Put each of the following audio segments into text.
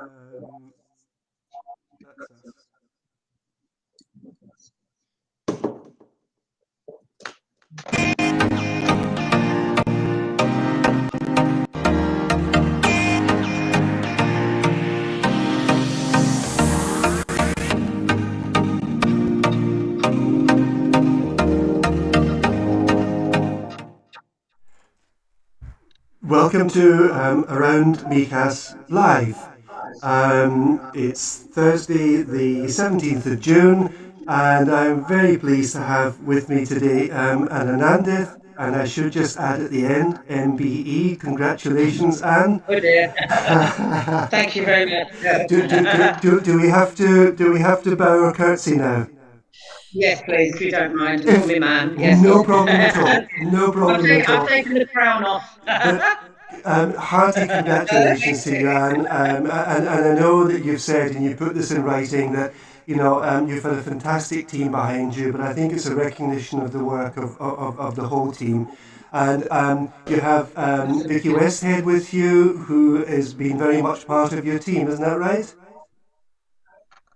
That's us. Welcome to Around MIjas Live. It's Thursday, the 17th of June, and I'm very pleased to have with me today Anne Hernandez, and I should just add at the end, MBE. Congratulations, Anne. Oh dear. Thank you very much. Do we have to bow or curtsy now? Yes, please, if you don't mind. Call me ma'am. Yes. No problem at all. No problem at all. I've taken the crown off. But hearty congratulations to you, Anne. And I know that you've said, and you put this in writing, that you've had a fantastic team behind you, but I think it's a recognition of the work of the whole team. And you have Vicky Westhead with you, who has been very much part of your team, isn't that right?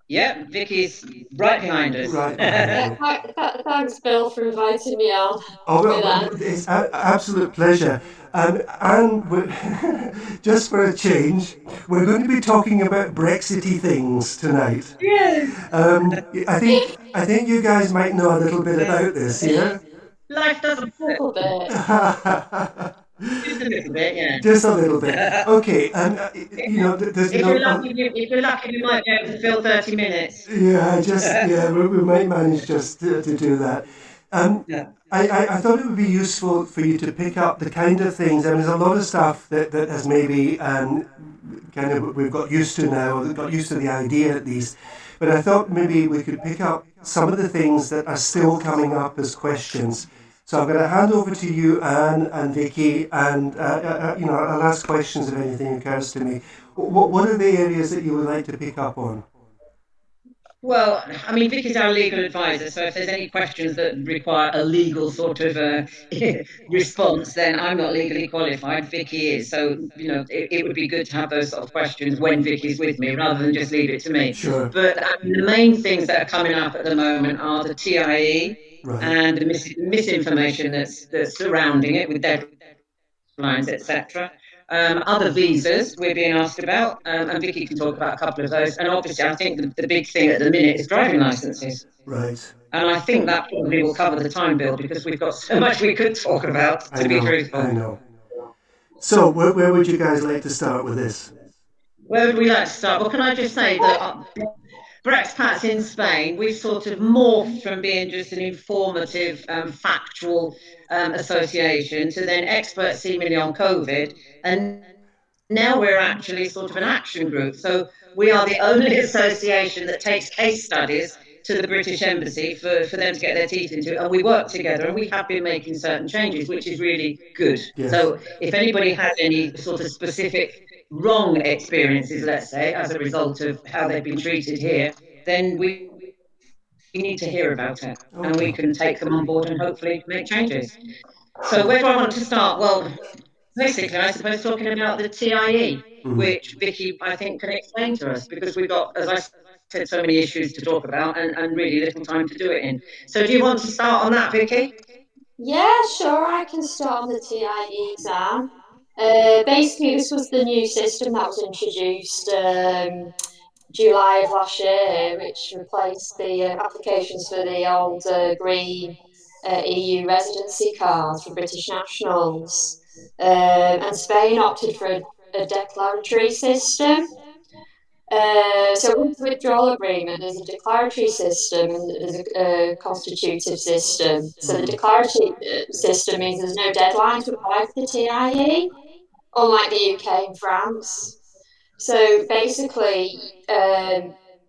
Yeah, Vicky's right behind us. Right behind you. Thanks, Bill, for inviting me on. Oh, well, it's an absolute pleasure. And just for a change, we're going to be talking about Brexity things tonight. Yes. I think you guys might know a little bit about this, yeah? Life doesn't A little bit. Just a little bit, yeah. Just a little bit. Okay, there's If you're lucky, we might be able to fill 30 minutes. Yeah, we might manage just to do that. Yeah. I thought it would be useful for you to pick up the kind of things. I mean, there's a lot of stuff that has maybe kind of we've got used to now, or got used to the idea at least. But I thought maybe we could pick up some of the things that are still coming up as questions. So I'm going to hand over to you, Anne and Vicky, and I'll ask questions if anything occurs to me. What are the areas that you would like to pick up on? Well, I mean, Vicky's our legal advisor, so if there's any questions that require a legal sort of response, then I'm not legally qualified. Vicky is, so it would be good to have those sort of questions when Vicky's with me, rather than just leave it to me. Sure. But the main things that are coming up at the moment are the TIE and the misinformation that's surrounding it with deadlines, etc. Other visas we're being asked about, and Vicky can talk about a couple of those. And obviously, I think the big thing at the minute is driving licenses. Right. And I think that probably will cover the time, Bill, because we've got so much we could talk about, to be truthful. I know. So, where would you guys like to start with this? Where would we like to start? Well, can I just say that Brexpats in Spain, we've sort of morphed from being just an informative, factual association to then experts seemingly on COVID. And now we're actually sort of an action group. So we are the only association that takes case studies to the British Embassy for them to get their teeth into. And we work together, and we have been making certain changes, which is really good. Yes. So if anybody has any sort of specific wrong experiences, let's say, as a result of how they've been treated here, then we need to hear about it, and we can take them on board and hopefully make changes. So where do I want to start? Well, basically, I suppose talking about the TIE, which Vicky, I think, can explain to us, because we've got, as I said, so many issues to talk about and really little time to do it in. So do you want to start on that, Vicky? Yeah, sure, I can start on the TIE exam. Basically, this was the new system that was introduced July of last year, which replaced the applications for the old green EU residency cards for British nationals. And Spain opted for a declaratory system. So with the withdrawal agreement, there's a declaratory system and there's a constitutive system. So the declaratory system means there's no deadline to apply for the TIE, unlike the UK and France. So basically,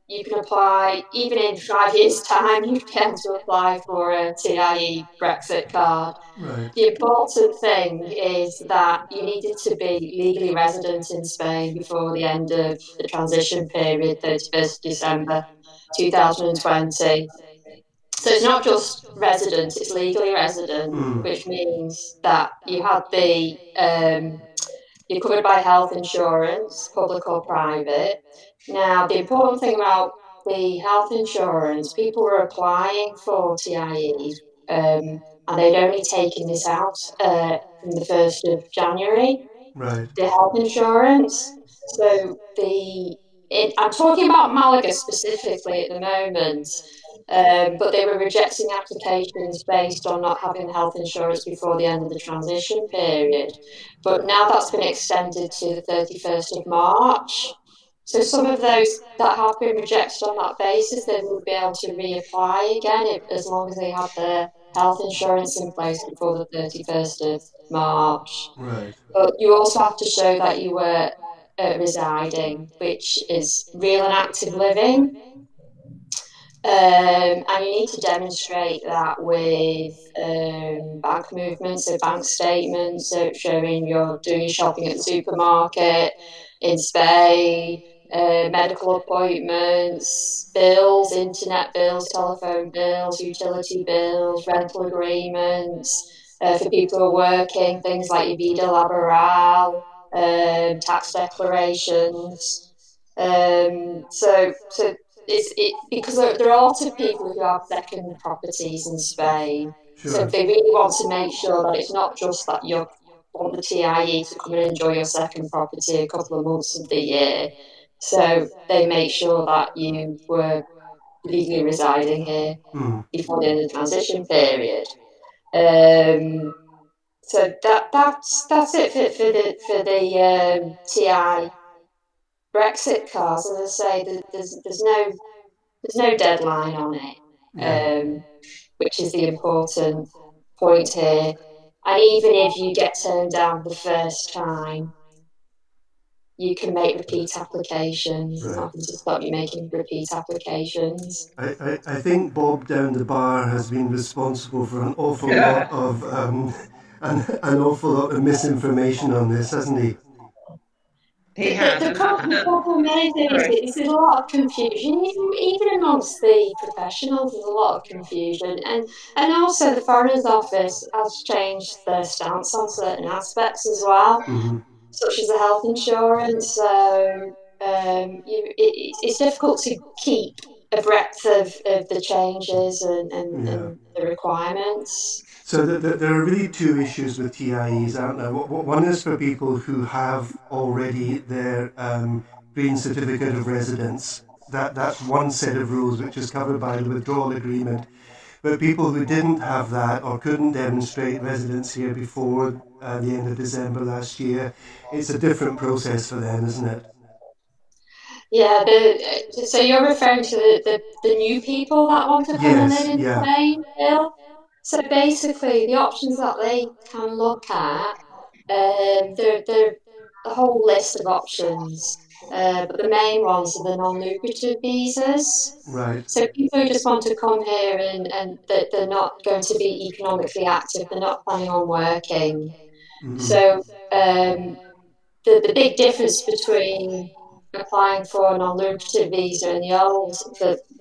you can apply, even in 5 years' time, you can apply for a TIE Brexit card. Right. The important thing is that you needed to be legally resident in Spain before the end of the transition period, 31st December 2020. So it's not just resident, it's legally resident, which means that you had the you're covered by health insurance, public or private. Now, the important thing about the health insurance, people were applying for TIEs, and they'd only taken this out from the 1st of January, Right. the health insurance. So I'm talking about Malaga specifically at the moment, but they were rejecting applications based on not having health insurance before the end of the transition period. But now that's been extended to the 31st of March. So some of those that have been rejected on that basis, they will be able to reapply again as long as they have their health insurance in place before the 31st of March. Right. But you also have to show that you were residing, which is real and active living. And you need to demonstrate that with bank movements, so bank statements, so showing you're doing your shopping at the supermarket in Spain, medical appointments, bills, internet bills, telephone bills, utility bills, rental agreements for people who are working, things like your vida laboral, tax declarations. So because there are a lot of people who have second properties in Spain. So Sure. they really want to make sure that it's not just that you want the TIE to come and enjoy your second property a couple of months of the year. So they make sure that you were legally residing here Mm. before the end of the transition period. Um, so that's it for the TI Brexit cars. As I say, there's no deadline on it, Yeah. which is the important point here. And even if you get turned down the first time, you can make repeat applications. There's Right. nothing to stop you making repeat applications. I think Bob down the bar has been responsible for an awful lot of an awful lot of misinformation on this, hasn't he? He has, The problem sorry. is there's a lot of confusion, even amongst the professionals. There's a lot of confusion, and also the Foreigners Office has changed their stance on certain aspects as well, Hmm. such as the health insurance. So it's difficult to keep a breadth of the changes Yeah. and the requirements. So there are really two issues with TIEs, aren't there? One is for people who have already their green certificate of residence. That's one set of rules which is covered by the withdrawal agreement. But people who didn't have that or couldn't demonstrate residence here before the end of December last year, it's a different process for them, isn't it? Yeah, so you're referring to the new people that want to come and live Yes, in yeah, Spain, Bill? So basically, the options that they can look at, they're a whole list of options, but the main ones are the non-lucrative visas. right. So people who just want to come here and they're not going to be economically active, they're not planning on working. Hmm. So the big difference between applying for a non-lucrative visa and the old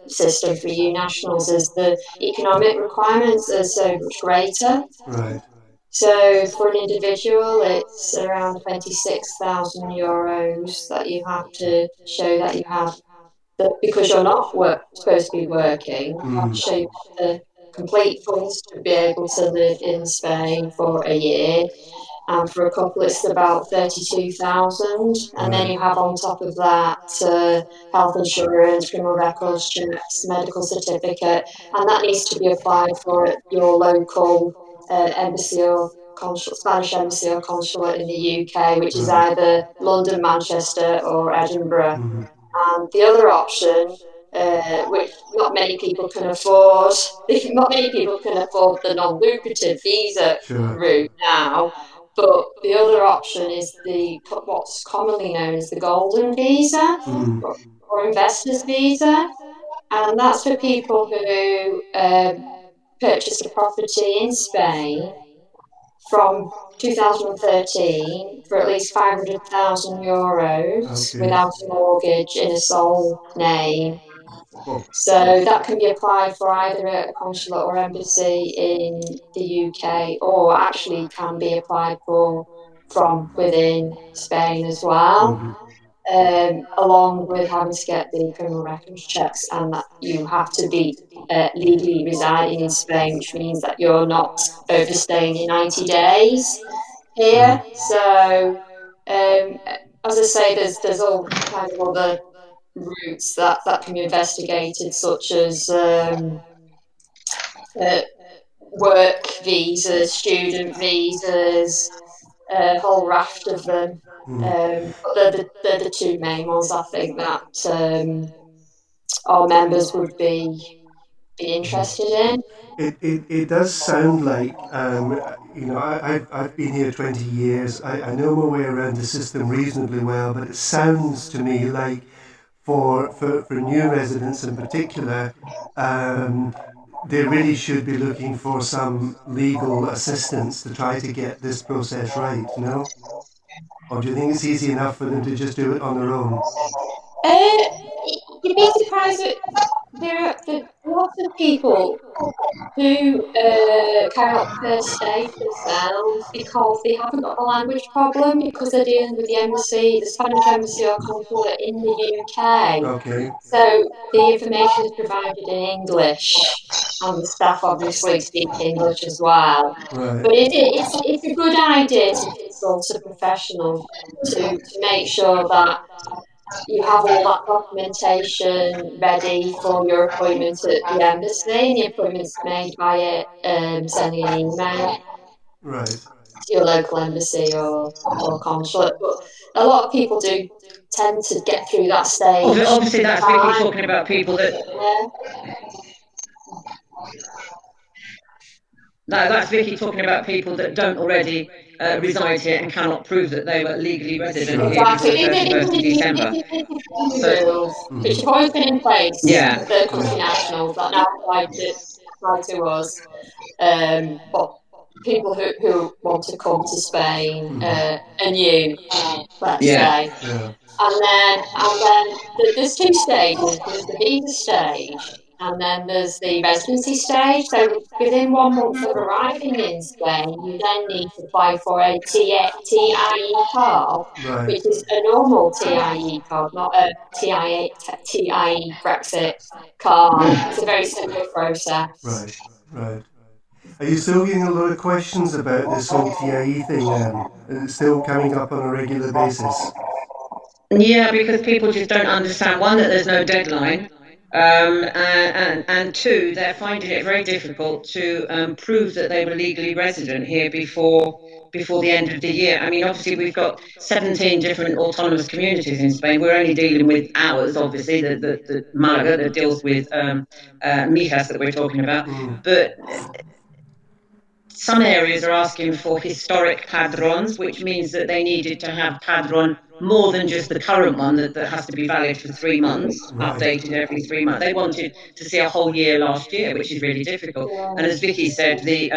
system for EU nationals is the economic requirements are so much greater. Right. So for an individual, it's around €26,000 that you have to show that you have that because you're not supposed to be working, you have to Mm. show you have the complete funds to be able to live in Spain for a year. And for a couple, it's about 32,000. And then Right. you have on top of that health insurance, criminal records checks, medical certificate, and that needs to be applied for at your local embassy or Spanish embassy or consulate in the UK, which is Right. either London, Manchester, or Edinburgh. Hmm. And the other option, which not many people can afford, not many people can afford the non-lucrative visa Sure. route now. But the other option is what's commonly known as the golden visa Mm. or investors visa, and that's for people who purchased a property in Spain from 2013 for at least €500,000 Okay. without a mortgage in a sole name. Well, So that can be applied for either at a consulate or embassy in the UK, or actually can be applied for from within Spain as well, Mm-hmm. along with having to get the criminal records checks, and that you have to be legally residing in Spain, which means that you're not overstaying your 90 days Right. here. So, as I say, there's all kind of other routes that can be investigated, such as uh, work visas, student visas, a whole raft of them. Mm. But they're the two main ones I think that our members would be interested in. It does sound like, I've been here 20 years. I know my way around the system reasonably well, but it sounds to me like for new residents in particular, um, they really should be looking for some legal assistance to try to get this process right, no? Or do you think it's easy enough for them to just do it on their own? Uh, you'd be surprised that there are lots of people who cannot stay for themselves because they haven't got the language problem because they're dealing with the embassy, the Spanish embassy or consulate in the UK. Okay, So the information is provided in English, and the staff obviously speak English as well. right, But it's a good idea to consult a professional to make sure that you have all that documentation ready for your appointment at the embassy, and the appointment's made via sending an email right. to your local embassy or consulate. But a lot of people do tend to get through that stage Obviously, in that's Vicky time. talking about people that. Yeah, No, that's Vicky talking about people that don't already reside here and cannot prove that they were legally resident Sure. here before exactly. the 31st of December. These So, rules, which Mm-hmm. have always been in place yeah, for third country Yeah. nationals that now apply to us. But people who want to come to Spain Mm-hmm. anew, let's yeah. say. Yeah. And then there's two stages. There's the visa stage, and then there's the residency stage. So within 1 month of arriving in Spain, you then need to apply for a TIE card, Right. which is a normal TIE card, not a TIE Brexit card. It's a very simple process. Right. Right. Are you still getting a lot of questions about this whole TIE thing, Anne? Is it still coming up on a regular basis? Yeah, because people just don't understand, one, that there's no deadline, and two, they're finding it very difficult to prove that they were legally resident here before the end of the year. I mean, obviously, we've got 17 different autonomous communities in Spain. We're only dealing with ours, obviously, the Malaga that deals with MIjas that we're talking about. Mm. But some areas are asking for historic padrons, which means that they needed to have padron more than just the current one that has to be valid for 3 months, Right. updated every 3 months. They wanted to see a whole year last year, which is really difficult. And as Vicky said, the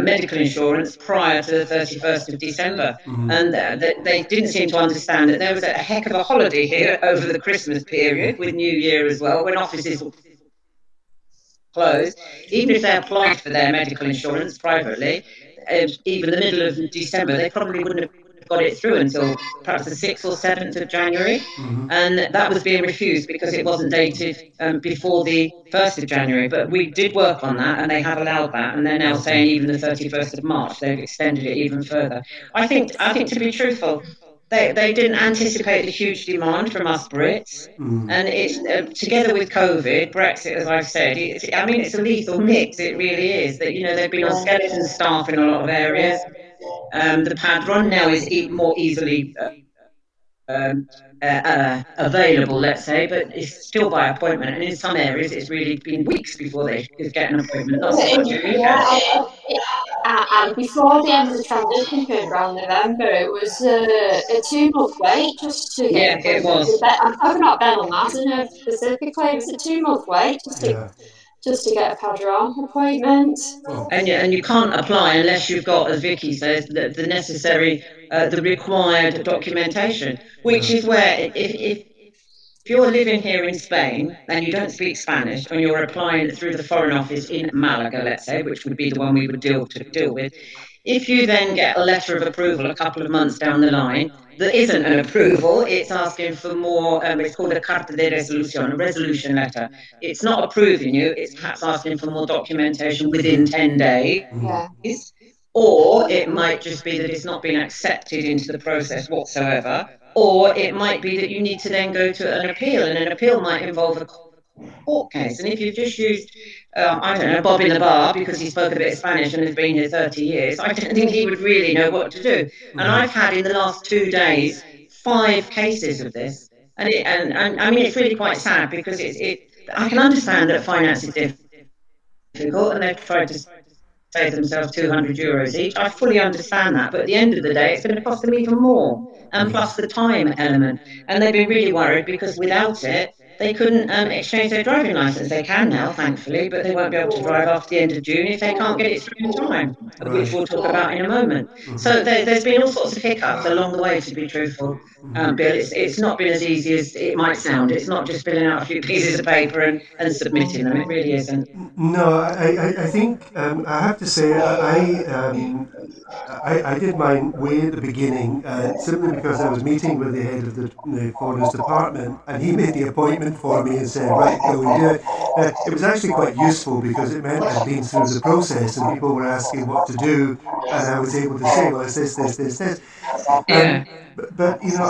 medical insurance prior to the 31st of December. Mm. And they didn't seem to understand that there was a heck of a holiday here over the Christmas period with New Year as well, when offices closed, even if they applied for their medical insurance privately, even the middle of December, they probably wouldn't have got it through until perhaps the 6th or 7th of January. Mm-hmm. And that was being refused because it wasn't dated before the 1st of January. But we did work on that and they have allowed that. And they're now saying even the 31st of March, they've extended it even further. I think to be truthful, they didn't anticipate the huge demand from us Brits. Mm. And it's together with COVID, Brexit, as I've said, I mean, it's a lethal mix. It really is. That they've been on Yeah. skeleton staff in a lot of areas. The padron now is more easily available, let's say, but it's still by appointment. And in some areas, it's really been weeks before they could get an appointment. Not so much in Yeah, MIjas. and before the end of the transition period around November, it was a 2 month wait just to get an Yeah, it appointment. was. I'm talking about Ben Mazenov specifically. It was a 2 month wait Yeah. just to get a padron appointment. Oh. And you can't apply unless you've got, as Vicky says, the necessary, the required documentation, which Yeah. is where if you're living here in Spain and you don't speak Spanish and you're applying through the Foreign Office in Malaga, let's say, which would be the one we would deal with, if you then get a letter of approval a couple of months down the line that isn't an approval, it's asking for more, it's called a carta de resolution, a resolution letter. It's not approving you, it's perhaps asking for more documentation within 10 days. Mm-hmm. Or it might just be that it's not been accepted into the process whatsoever. Or it might be that you need to then go to an appeal, and an appeal might involve a court case. And if you've just used, I don't know, Bob in the bar because he spoke a bit of Spanish and has been here 30 years, I don't think he would really know what to do. And I've had in the last 2 days 5 cases of this. And I mean, it's really quite sad because I can understand that finance is difficult and they've tried to save themselves €200 each. I fully understand that, but at the end of the day, it's going to cost them even more, and plus the time element. And they've been really worried because without it, they couldn't exchange their driving license. They can now, thankfully, but they won't be able to drive after the end of June if they can't get it through in time, which we'll talk about in a moment. So there's been all sorts of hiccups along the way, to be truthful. Bill, it's not been as easy as it might sound. It's not just filling out a few pieces of paper and submitting them. It really isn't. No, I think I have to say I did mine way at the beginning simply because I was meeting with the head of the foreigners department, and he made the appointment for me and said, right, go and do it. It was actually quite useful because it meant I'd been through the process and people were asking what to do, and I was able to say, well, it's this. Yeah. But you know,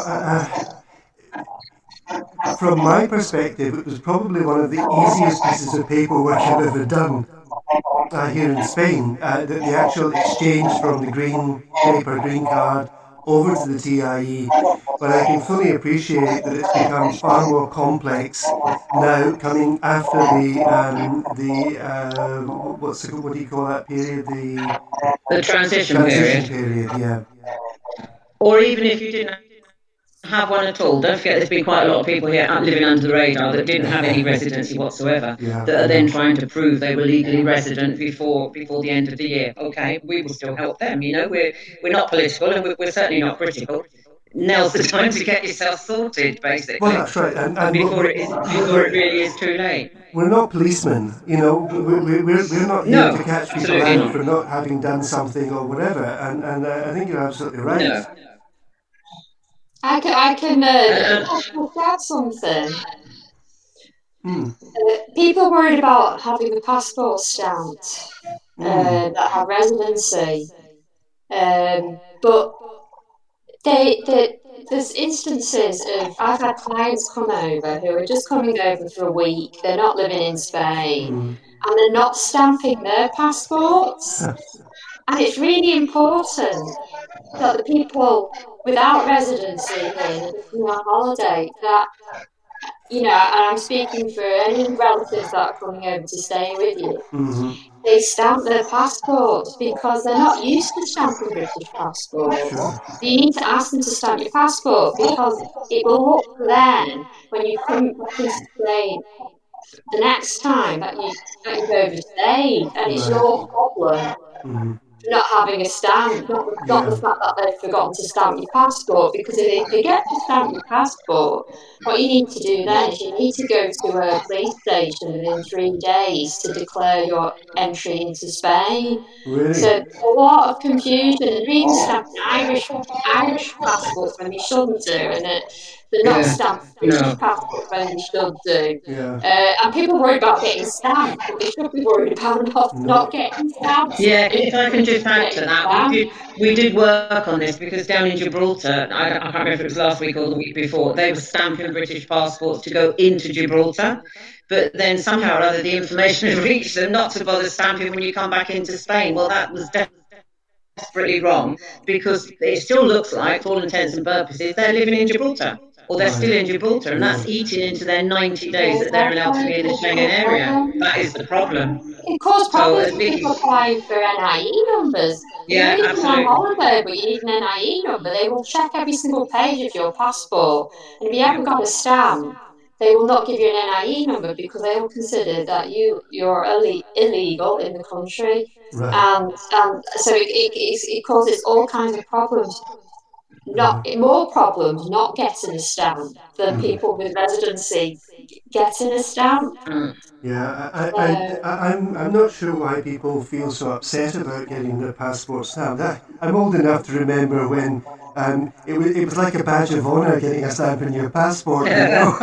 from my perspective, it was probably one of the easiest pieces of paperwork I've ever done here in Spain. The actual exchange from the green paper, green card, over to the TIE. But I can fully appreciate that it's become far more complex now, coming after what do you call that period? The transition Transition period. period. Yeah. Or even if you didn't have one at all. Don't forget, there's been quite a lot of people here living under the radar that didn't have any residency whatsoever, Yeah. that are then trying to prove they were legally resident before the end of the year. Okay, we will still help them. You know, we're not political and we're certainly not critical. Now's the time to get yourself sorted, Well, basically, that's right, and before it really is too late. we're not policemen, you know. We're not here No, to catch people absolutely out not. for not having done something or whatever. And I think you're absolutely right. No, I can and add something. Mm, People worried about having a passport stamped mm, that have residency, but there's instances of I've had clients come over who are just coming over for a week. They're not living in Spain, mm. and they're not stamping their passports. And it's really important that the people without residency here that are coming on holiday that and I'm speaking for any relatives that are coming over to stay with you, Mm-hmm. they stamp their passports because they're not used to stamping British passports. Sure. So you need to ask them to stamp your passport because it will look then when you come back into Spain the next time that you've overstayed, and it's Right. your problem Mm-hmm. not having a stamp, not the Yeah. fact that they've forgotten to stamp your passport. Because if they forget to stamp your passport, what you need to do then is you need to go to a police station within 3 days to declare your entry into Spain. So Really. there's a lot of confusion, and they're even stamping Irish passports when they shouldn't do, and they're not yeah, stamping British no. passports when they should do. Yeah. And people worry about getting stamped, but they should be worried about not No. getting stamped. Yeah, if I can just add to Getting that, stamped. we did work on this because down in Gibraltar, I can't remember if it was last week or the week before, they were stamping British passports to go into Gibraltar, but then somehow or other the information had reached them not to bother stamping when you come back into Spain. Well, that was desperately wrong because it still looks like, for all intents and purposes, they're living in Gibraltar or they're still Right. in Gibraltar, and Yeah. that's eating into their 90 days that they're allowed to be in the Schengen area. That is the problem. It can cause So, problems for people applying for NIE numbers. If you're yeah, even on absolutely. holiday but you need an NIE number, they will check every single page of your passport. And if you haven't got a stamp, they will not give you an NIE number because they will consider that you're illegal in the country. Right. And so it causes all kinds of problems. not more problems not getting a stamp than people with residency getting a stamp. Mm. Yeah, So, I'm not sure why people feel so upset about getting their passport stamped. I'm old enough to remember when it was like a badge of honor getting a stamp in your passport, you know.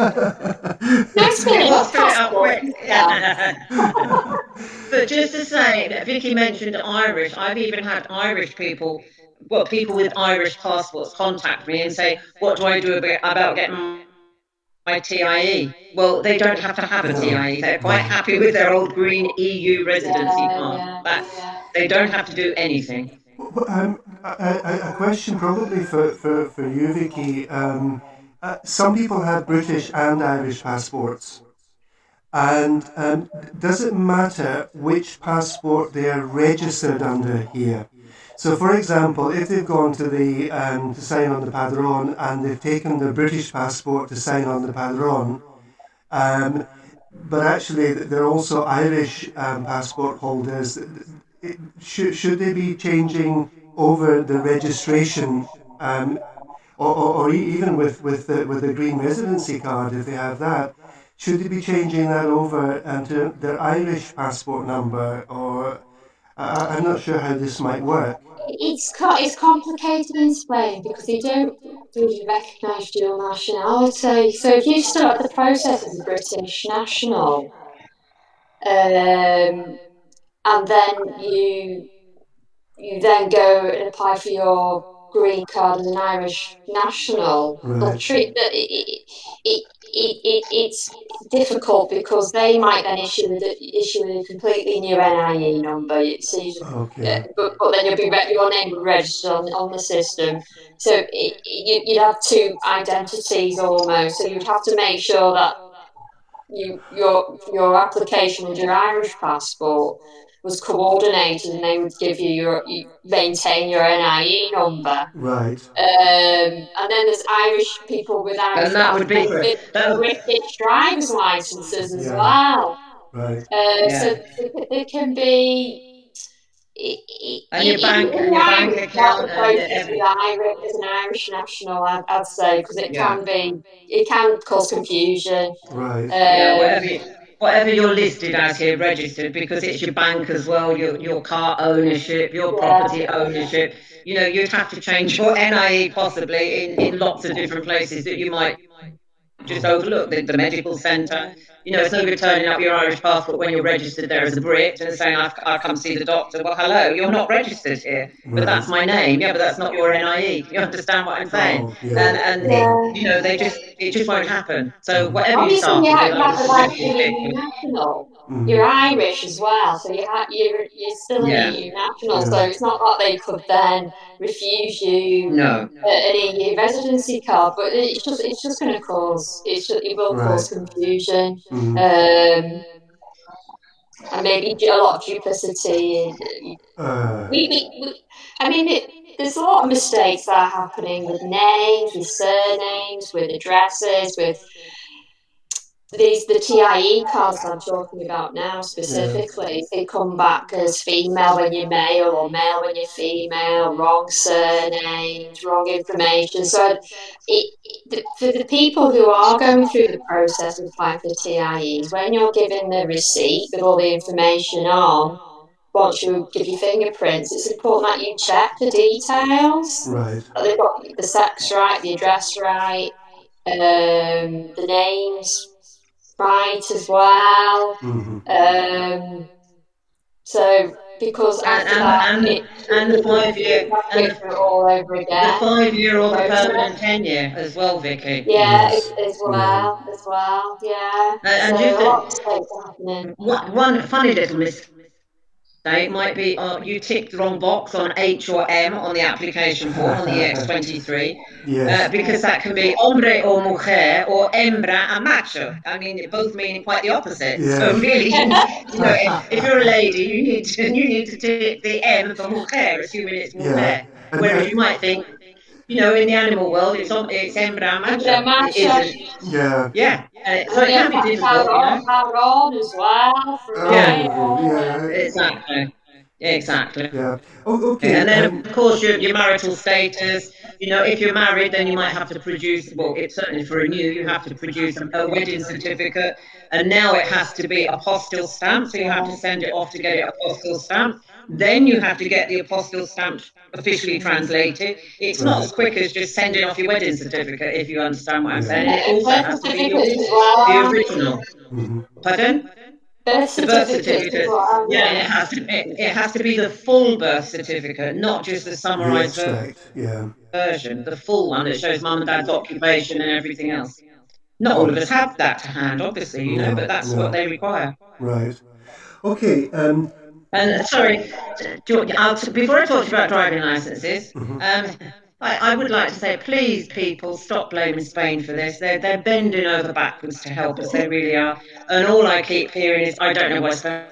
nice It feeling was about fill it up passport, quick. isn't there? Yeah. But just to say that Vicky mentioned Irish, I've even had Irish people, well, people with Irish passports contact me and say, "What do I do about getting my TIE?" Well, they don't have to have a No, TIE. They're quite no. happy with their old green EU residency Yeah, card. yeah, That yeah. they don't have to do anything. A question probably for you, Vicky. Some people have British and Irish passports. And does it matter which passport they are registered under here? So, for example, if they've gone to the to sign on the Padron and they've taken their British passport to sign on the Padron, um, but actually they're also Irish passport holders, should they be changing over the registration, um, or even with the green residency card if they have that? Should they be changing that over to their Irish passport number, or I'm not sure how this might work. It's complicated in Spain because they don't really recognise dual nationality. So if you start the process as a British national, and then you then go and apply for your green card as an Irish national, they'll Right. treat that it's difficult because they might then issue a completely new NIE number. So Okay. but then your name would register on the system. So you'd have two identities almost. So you'd have to make sure that your application with your Irish passport was coordinated, and they would give you maintain your NIE number. Right. And then there's Irish people with And Irish that would be passports for with that. British driver's licenses as Yeah. well. Right. Yeah. So there can be. And your If bank and you're your bank Irish, start account the and process with Irish as an Irish national. I'd say because yeah. it can cause confusion. Right. Yeah, Um, whatever you're listed as here, registered, because it's your bank as well, your car ownership, your yeah, property ownership. You'd have to change your NIE possibly in lots of different places that you might just Oh. overlook. The medical centre. It's no good turning up your Irish passport when you're registered there as a Brit and saying, I've come to see the doctor. Well, hello, you're not registered here, but Right. that's my name. Yeah, but that's not your NIE. You understand what I'm saying? Oh. Yeah. And Yeah. it just won't happen. So Mm. whatever you obviously started with, you I have would the right to suggest be you an stick EU with. national. You're Mm. Irish as well, so you're still an Yeah. EU national. So Yeah. it's not like they could then refuse you No. an EU residency card, but it's just going to cause it will cause Right. confusion, Mm. um, and maybe a lot of duplicity. I mean, there's a lot of mistakes that are happening with names, with surnames, with addresses, with the TIE cards I'm talking about now Yeah. specifically, they come back as female when you're male or male when you're female, wrong surnames, wrong information. So, for the people who are going through the process of applying for TIEs, when you're given the receipt with all the information on, once you give your fingerprints, it's important that you check the details. Right. That they've got the sex right, the address right, the names right as well. Mm-hmm. Um, so because And after and that, and and the five you year have to and go through it all over the again. 5 year The or the process. permanent tenure as well, Vicky. Yeah, Yes. Yeah. as well, yeah. So And a just lot of mistakes are happening. one funny little mistake might be you ticked the wrong box on H or M on the application form on the EX23, Yes. because that can be hombre or mujer or hembra a macho. I mean, both meaning quite the opposite. So Yes. really, if you're a lady, you need to tick the M for mujer, assuming it's Yeah. mujer. Whereas And you might think, in the animal world, it's hembra Hembra macho. It macho, isn't. yeah. Yeah. So and it then can be difficult. Padron as well for Yeah. male. Oh, yeah. Exactly. Exactly. Yeah. Oh, okay. And then, of course, your marital status. If you're married, then you might have to produce, well, it's certainly for a new, you have to produce a wedding certificate. And now it has to be apostille stamp. So you have to send it off to get it apostille stamp. Then you have to get the apostille stamp officially translated. It's not as Right. quick as just sending off your wedding certificate, if you understand what I'm Yeah. saying. It Yeah, also birth has to be certificates as well. the original. Hmm. Pardon? Birth The birth certificates as certificate, well, yeah, yeah. it has to be the full birth certificate, not just the The summarised extract. Yeah. version, the full one that shows mum and dad's occupation and everything else. Not all of Oh, us have that to hand, obviously, but no, that's what no. they require. Right. Okay. And sorry, before I talk to you about driving licenses, Mhm. I would like to say, please, people, stop blaming Spain for this. They're bending over backwards to help us. They really are. And all I keep hearing is, I don't know why Spain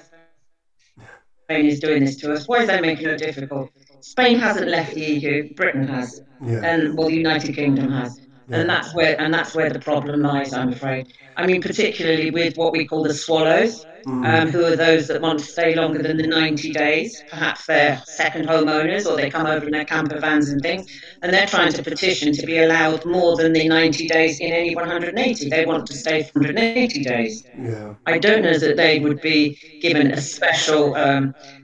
is doing this to us. Why is they making it difficult? Spain hasn't left the EU. Britain has, Yeah. and well, the United Kingdom has, and Yeah. that's where the problem lies. I'm afraid. I mean, particularly with what we call the swallows, Mm. who are those that want to stay longer than the 90 days. Perhaps they're second homeowners, or they come over in their camper vans and things, and they're trying to petition to be allowed more than the 90 days in any 180. They want to stay for 180 days. Yeah. I don't know that they would be given a special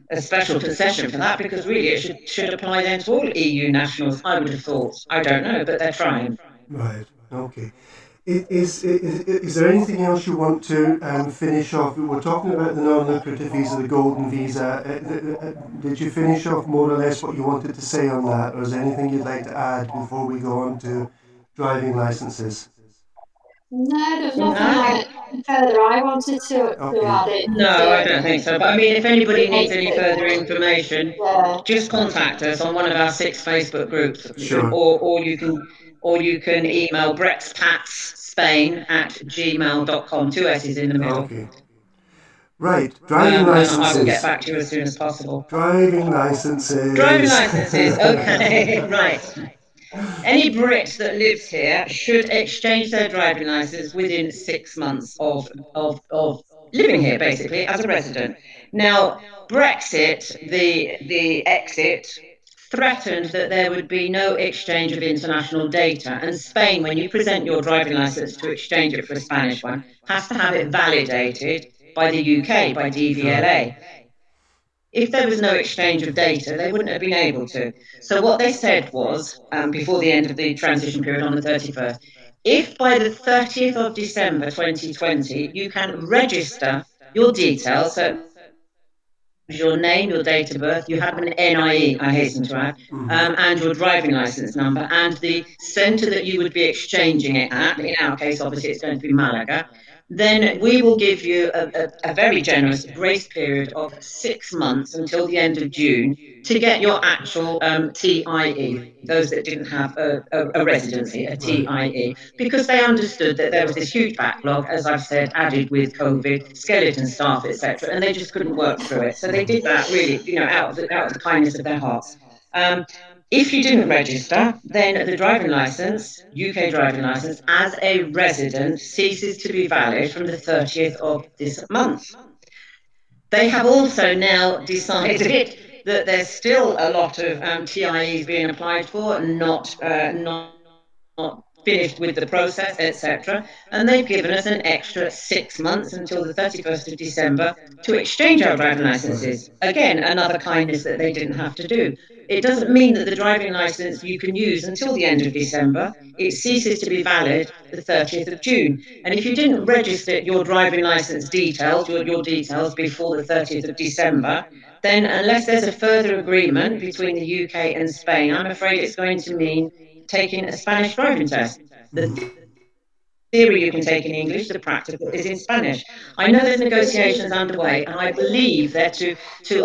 concession for that, because really it should apply then to all EU nationals. I would have thought. I don't know, but they're trying. Right. Okay. Is there anything else you want to finish off? We were talking about the non-lucrative visa, the golden visa. Did you finish off more or less what you wanted to say on that, or is there anything you'd like to add before we go on to driving licenses? No, there's nothing No, further I wanted to Okay. add it no, I don't think so. But I mean, if it anybody needs makes any it, further information, yeah. just contact us on one of our 6 Facebook groups, Sure. or you can email brexpatspain@gmail.com. Two S's in the middle. Okay. Right. Driving And I will get licenses. back to you as soon as possible. Driving Driving licenses. licenses, okay, right. Any Brit that lives here should exchange their driving license within 6 months of living here, basically, as a resident. Now, Brexit, the exit, threatened that there would be no exchange of international data. And Spain, when you present your driving license to exchange it for a Spanish one, has to have it validated by the UK, by Sure. DVLA. If there was no exchange of data, they wouldn't have been able to. So what they said was, before the end of the transition period on the 31st, if by the 30th of December 2020 you can register your details, so your name, your date of birth, you have an NIE, I hasten to add, Mhm. and your driving license number, and the centre that you would be exchanging it at, in our case, obviously, it's going to be Malaga, then we will give you a very generous grace period of 6 months until the end of June to get your actual TIE, those that didn't have a residency, a Right. TIE, because they understood that there was this huge backlog, as I've said, added with COVID, skeleton staff, etc., and they just couldn't work through it. So they did that really, out of the kindness of their hearts. Um, if you didn't register, then the driving license, UK driving license, as a resident ceases to be valid from the 30th of this month. They have also now decided that there's still a lot of TIEs being applied for, not finished with the process, etc. And they've given us an extra 6 months until the 31st of December to exchange our driving Right. licenses. Again, another kindness that they didn't have to do. It doesn't mean that the driving license you can use until the end of December. It ceases to be valid the 30th of June. And if you didn't register your driving license details, your details before the 30th of December, then unless there's a further agreement between the UK and Spain, I'm afraid it's going to mean taking a Spanish driving test. The Mhm. theory you can take in English, the practical is in Spanish. I know there's negotiations underway, and I believe they're to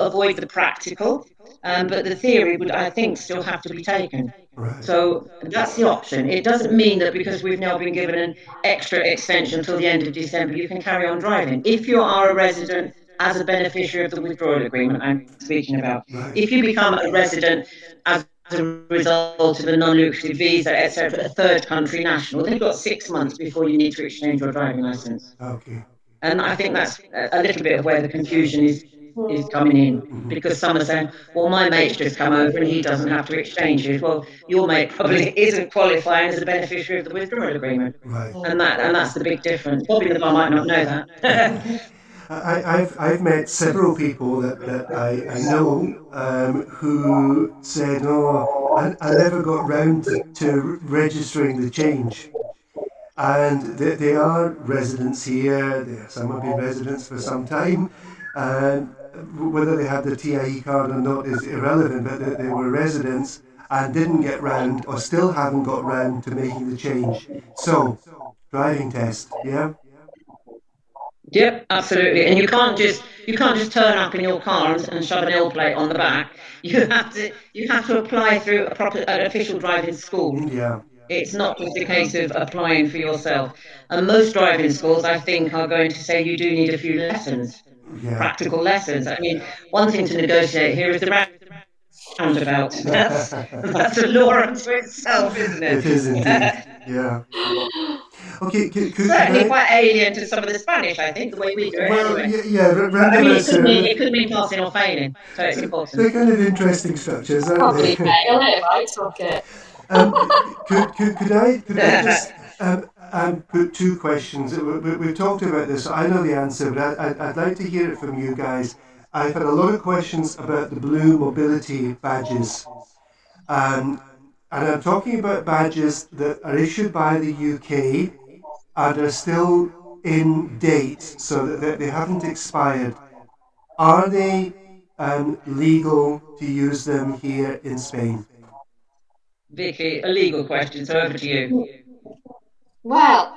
avoid the practical, but the theory would, I think, still have to be taken. Right. So that's the option. It doesn't mean that because we've now been given an extra extension until the end of December, you can carry on driving. If you are a resident as a beneficiary of the withdrawal agreement I'm speaking about, Right. if you become a resident as a result of a non-lucrative visa, etc., a third country national, then you've got 6 months before you need to exchange your driving license. Okay. And I think that's a little bit of where the confusion is is coming in, Mhm. because some are saying, well, my mate's just come over and he doesn't have to exchange his. Well, your mate probably isn't qualifying as a beneficiary of the withdrawal agreement, Right. and that's the big difference. Bobby the bar might not know that. I've met several people that I know who said, "Oh, I never got round to registering the change." And they are residents here. Some have been residents for some time. And whether they had the TIE card or not is irrelevant, but they were residents and didn't get round or still haven't got round to making the change. So, driving test, yeah? Yep, absolutely. And you can't just turn up in your car and shove an L plate on the back. You have to apply through an official driving school. Yeah, It's not just a case of applying for yourself. And most driving schools, I think, are going to say you do need a few lessons, yeah. practical lessons. I mean, one thing to negotiate here is the roundabout. That's a law unto itself, isn't It is indeed, it? yeah. Okay, could Certainly I? quite alien to some of the Spanish, I think, the way we do it Well, anyway. yeah, But I mean, roundabouts are. it could mean passing or failing. So it's They're important. kind of interesting structures, aren't Probably they? fail if I took it. Could I just put two questions? We've talked about this. So I know the answer, but I'd like to hear it from you guys. I've had a lot of questions about the blue mobility badges, um, and I'm talking about badges that are issued by the UK and are still in date, so that they haven't expired. Are they legal to use them here in Spain? Vicky, a legal question, so over to you. Well,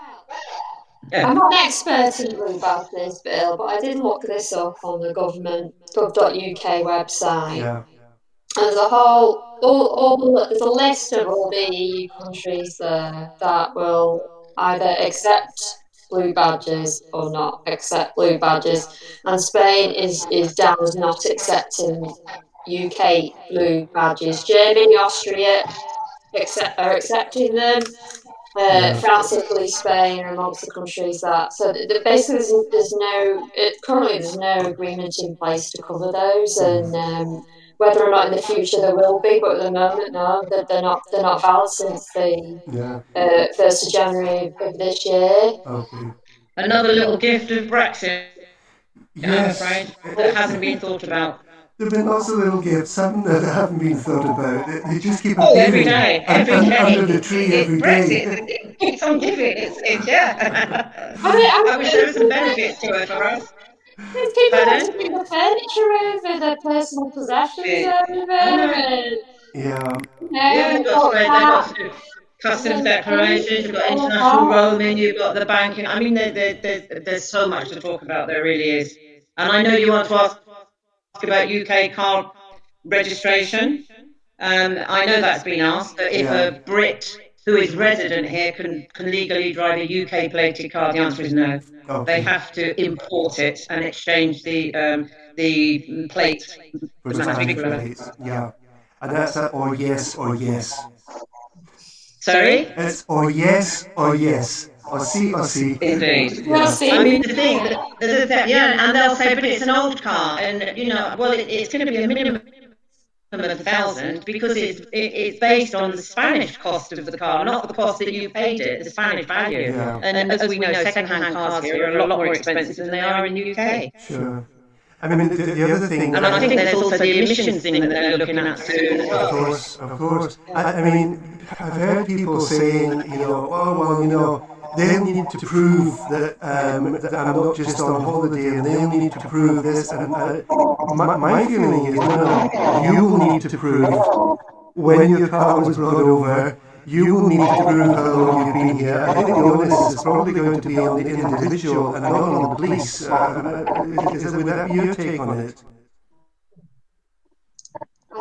I'm Yeah. not an expert in blue badges, Bill, but I did look this up on the government gov.uk website. Yeah, There's there's a list of all the EU countries there that will either accept blue badges or not accept blue badges, and Spain is down as not accepting UK blue badges. Germany, Austria are accepting them. yeah, France, Italy, Spain are amongst the countries that. So basically, there's no currently there's no agreement in place to cover those, and whether or not in the future there will be, but at the moment, no, that they're not valid since the yeah. 1st of January of this year. Okay. Another little gift of Brexit, I'm Yes, afraid, that hasn't been thought about. there have been lots of little gifts, haven't there, that haven't been thought about. They just keep Oh, every appearing day, every under day. the tree every Brexit, day. it keeps on giving. Yeah. I I wish there were some mean, benefits to it for us. there's people want to Pardon? bring their furniture over, their personal possessions over, I know. and Yeah, Yeah, they've got to do customs declarations, you've got all of international that. roaming, you've got the banking. I mean, there's so much to talk about, there really is. And I know you want to ask about UK car registration. I know that's been asked, that if yeah. a Brit who is resident here can legally drive a UK plated car, the answer is no. They Okay. have to import it and exchange the plates For the automatically Spanish for a. plates. Yeah. And that's a or yes or yes. Sorry? It's or yes or yes. Or see or see. Indeed. We'll Yeah. I see. mean, yeah, and they'll say, but it's an old car, and well, it's going to be a minimum of 1,000 because it's based on the Spanish cost of the car, not the cost that you paid it, the Spanish value. Yeah. And as we know, second-hand cars here are a lot more expensive than they are in the UK. Sure. I mean, the other thing. And I think there's also the emissions thing that they're looking at soon as Of well. course, of course. I mean, I've heard people saying, oh, well, they'll need to prove that I'm not just on holiday and they'll need to prove this. And my feeling is, no, you will need to prove when your car was brought over, you will need to prove how long you've been here. I think the onus is probably going to be on the individual and not on the police. Would that be your take on it?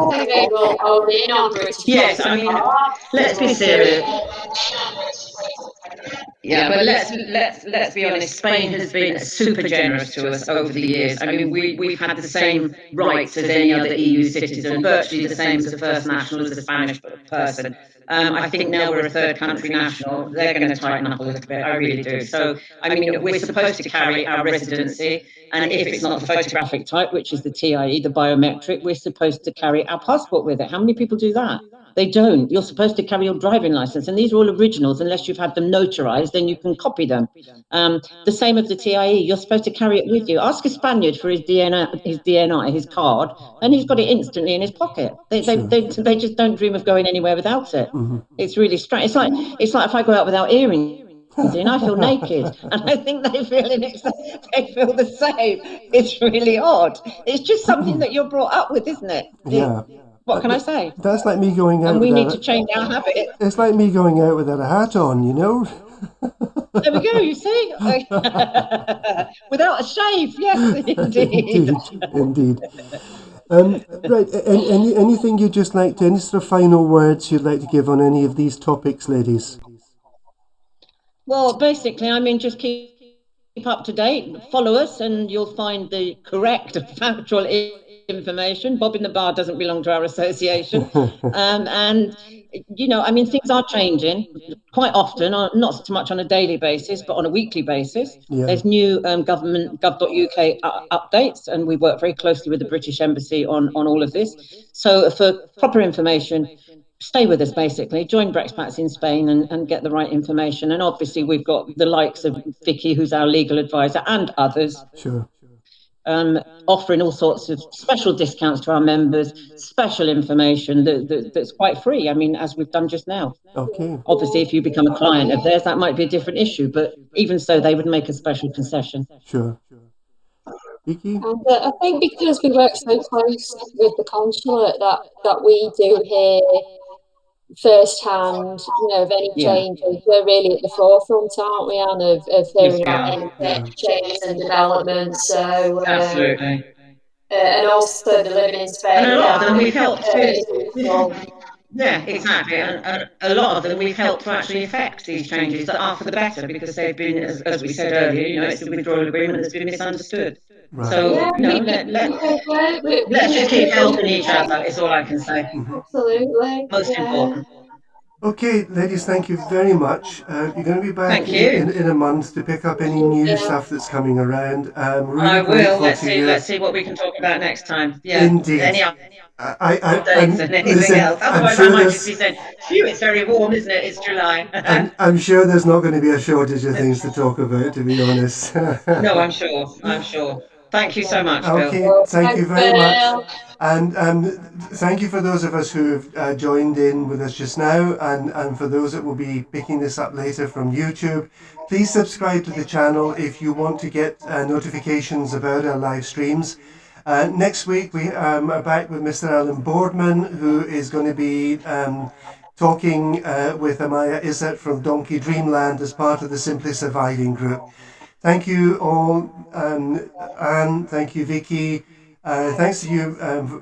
I think they will hone in on British Yes, I mean, let's be serious. Yeah, but let's be honest. Spain has been super generous to us over the years. I mean, we've had the same rights as any other EU citizen, virtually the same as a first national as a Spanish person. I think now we're a third country national, they're going to tighten up a little bit. I really do. So, I mean, we're supposed to carry our residency, and if it's not the photographic type, which is the TIE, the biometric, we're supposed to carry our passport with it. How many people do that? They don't. You're supposed to carry your driving license, and these are all originals. Unless you've had them notarized, then you can copy them. The same of the TIE. You're supposed to carry it with you. Ask a Spaniard for his DNI, his card, and he's got it instantly in his pocket. They just don't dream of going anywhere without it. Mm-hmm. It's really strange. It's like if I go out without earrings. And I feel naked, and I think they feel the same. It's really odd. It's just something that you're brought up with, isn't it? Yeah. What can I say? That's like me going out And we need without to change our habit. It's like me going out without a hat on, you know? There we go, you see? Without a shave, yes, indeed. Indeed. Right, anything you'd just like to, any sort of final words you'd like to give on any of these topics, ladies? Well, basically, I mean, just keep up to date, follow us, and you'll find the correct factual information. Bob in the bar doesn't belong to our association. And, you know, I mean, things are changing quite often, not so much on a daily basis, but on a weekly basis. Yeah. There's new government gov.uk updates, and we work very closely with the British Embassy on all of this. So for proper information, stay with us, basically. Join Brexpats in Spain and get the right information. And obviously, we've got the likes of Vicky, who's our legal advisor, and others. Sure. Offering all sorts of special discounts to our members, special information that's quite free. I mean, as we've done just now. Okay. Obviously, if you become a client of theirs, that might be a different issue, but even so, they would make a special concession. Sure. Vicky? And I think because we work so close with the consulate that we do hear firsthand, you know, of any changes. We're really at the forefront, aren't we, Anne, of hearing about any changes and developments. So absolutely. And also the living in Spain. And a lot of them we've helped to. Yeah, exactly. And a lot of them we've helped to actually affect these changes that are for the better, because they've been, as we said earlier, you know, it's a withdrawal agreement that's been misunderstood. Right. So, you know, let's just keep helping each other, is all I can say. Absolutely. Most important. Okay, ladies, thank you very much. You're going to be back in a month to pick up any new stuff that's coming around. Really I will. Let's see what we can talk about next time. Yeah. Indeed. Any updates and anything else. Otherwise, I might just be saying, phew, it's very warm, isn't it? It's July. I'm sure there's not going to be a shortage of things to talk about, to be honest. No, I'm sure. Thank you so much, Bill. Okay, thank you very much. And thank you for those of us who've joined in with us just now, and for those that will be picking this up later from YouTube. Please subscribe to the channel if you want to get notifications about our live streams. Next week we are back with Mr. Alan Boardman, who is going to be talking with MIjas from Donkey Dreamland as part of the Simply Surviving group. Thank you all, Anne, thank you, Vicky. Thanks to you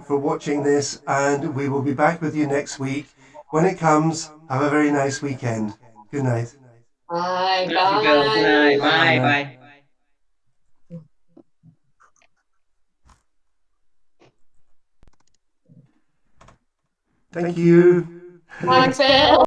for watching this, and we will be back with you next week. When it comes, have a very nice weekend. Good night. Bye. Bye. Thank you. Bye, Phil.